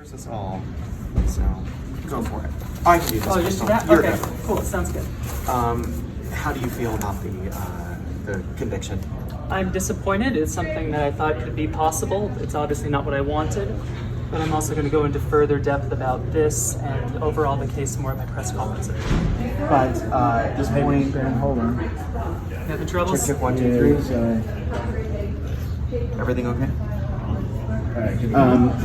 covers us all, so go for it. I can do this. Oh, just do that? You're Okay, good. cool, sounds good. How do you feel about the conviction? I'm disappointed. It's something that I thought could be possible. It's obviously not what I wanted, but I'm also going to go into further depth about this and overall the case more at my press conference. But at this point, Hold on. You having troubles? check 1, 2, 3. Everything okay?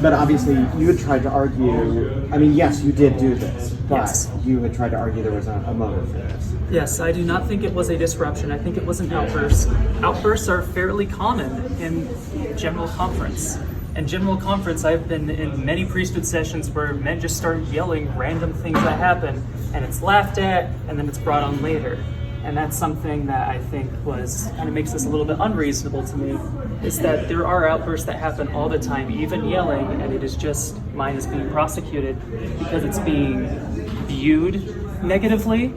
But obviously, you had tried to argue. I mean, yes, you did do this, but Yes. you had tried to argue there was a motive for this. Yes, I do not think it was a disruption. I think it was an outburst. Outbursts are fairly common in general conference. In general conference, I've been in many priesthood sessions where men just start yelling random things that happen, and it's laughed at, and then it's brought on later. And that's something that I think kind of makes this a little bit unreasonable to me, is that there are outbursts that happen all the time, even yelling, and it is just mine is being prosecuted because it's being viewed negatively,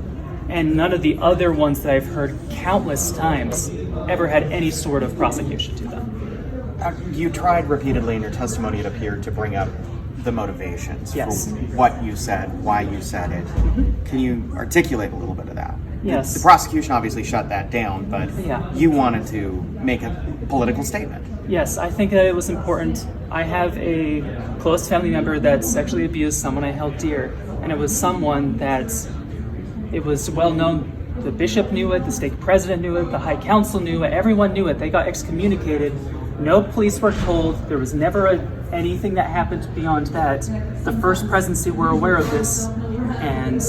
and none of the other ones that I've heard countless times ever had any sort of prosecution to them. You tried repeatedly in your testimony, it appeared, to bring up the motivations Yes. for what you said, why you said it. Can you articulate a little bit of that? Yes. The prosecution obviously shut that down, but Yeah. you wanted to make a political statement. Yes, I think that it was important. I have a close family member that sexually abused someone I held dear, and it was someone that it was well known. The bishop knew it, the stake president knew it, the high council knew it, everyone knew it. They got excommunicated. No police were told. There was never anything that happened beyond that. The first presidency were aware of this and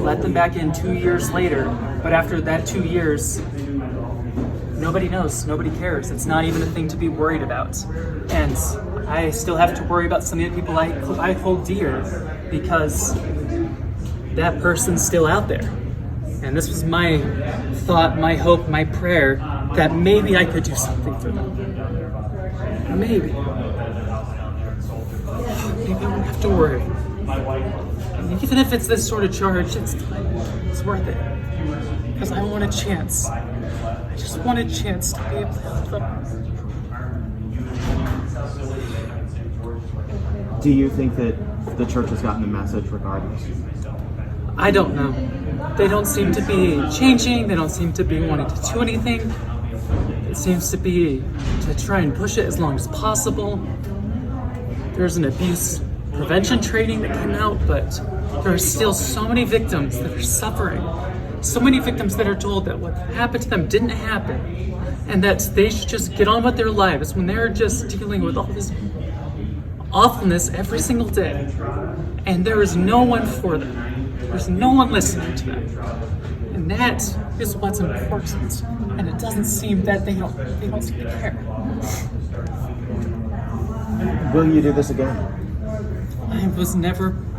let them back in 2 years later. But after that 2 years, nobody knows, nobody cares. It's not even a thing to be worried about. And I still have to worry about some of the people I hold dear because that person's still out there. And this was my thought, my hope, my prayer that maybe I could do something for them. Maybe. Maybe I won't have to worry. And even if it's this sort of charge, it's worth it. Because I want a chance. I just want a chance to be able to help them. Do you think that the church has gotten the message regardless? I don't know. They don't seem to be changing. They don't seem to be wanting to do anything. It seems to be to try and push it as long as possible. There's an abuse prevention training that came out, but there are still so many victims that are suffering. So many victims that are told that what happened to them didn't happen, and that they should just get on with their lives when they're just dealing with all this awfulness every single day. And there is no one for them. There's no one listening to them. And that is what's important. And it doesn't seem that they don't seem to care. Will you do this again?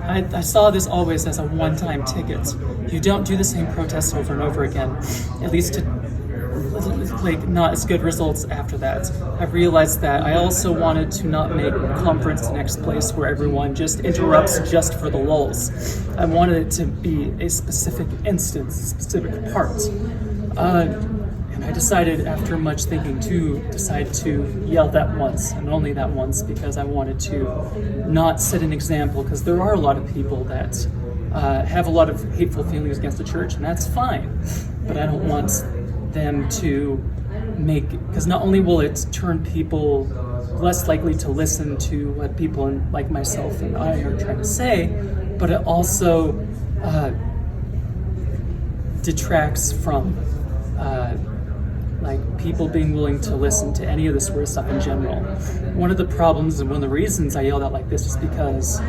I saw this always as a one-time ticket. You don't do the same protests over and over again, at least to not as good results after that. I realized that I also wanted to not make conference the next place where everyone just interrupts just for the lulz. I wanted it to be a specific instance, a specific part. And I decided after much thinking to decide to yell that once, and only that once, because I wanted to not set an example, because there are a lot of people that have a lot of hateful feelings against the church, and that's fine. But I don't want them to because not only will it turn people less likely to listen to what people like myself and I are trying to say, but it also detracts from people being willing to listen to any of this sort of stuff in general. One of the problems and one of the reasons I yelled out like this is because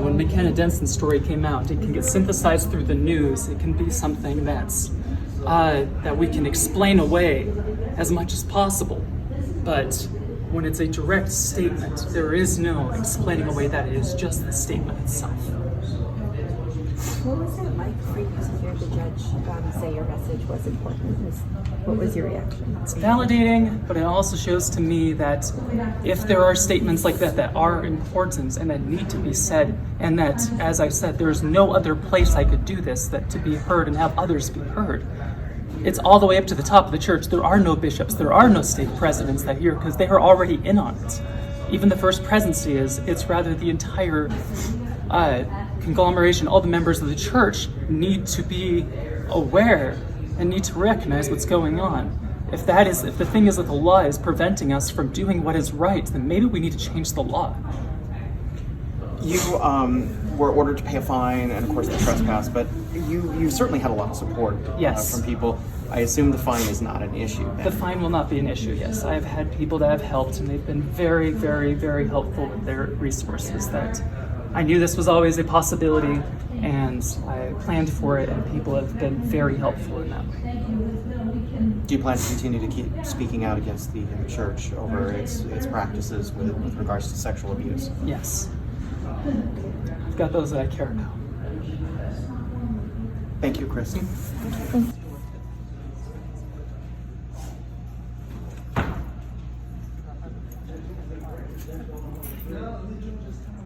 when McKenna Denson's story came out, it can get synthesized through the news. It can be something that we can explain away as much as possible. But when it's a direct statement, there is no explaining away that. It is just the statement itself. What was it like for you to hear the judge say your message was important? What was your reaction? It's validating, but it also shows to me that if there are statements like that are important and that need to be said, and that, as I said, there's no other place I could do this that to be heard and have others be heard. It's all the way up to the top of the church. There are no bishops, there are no stake presidents that hear, because they are already in on it. even the First Presidency is. It's rather the entire conglomeration, all the members of the church need to be aware and need to recognize what's going on. If the thing is that the law is preventing us from doing what is right, then maybe we need to change the law. You were ordered to pay a fine and, of course, the trespass, but you certainly had a lot of support Yes. from people. I assume the fine is not an issue then. The fine will not be an issue, yes. I've had people that have helped, and they've been very, very, very helpful with their resources. That I knew this was always a possibility, and I planned for it, and people have been very helpful in that way. Do you plan to continue to keep speaking out against the church over its practices with regards to sexual abuse? Yes. I've got those that I care about. Thank you, Chris.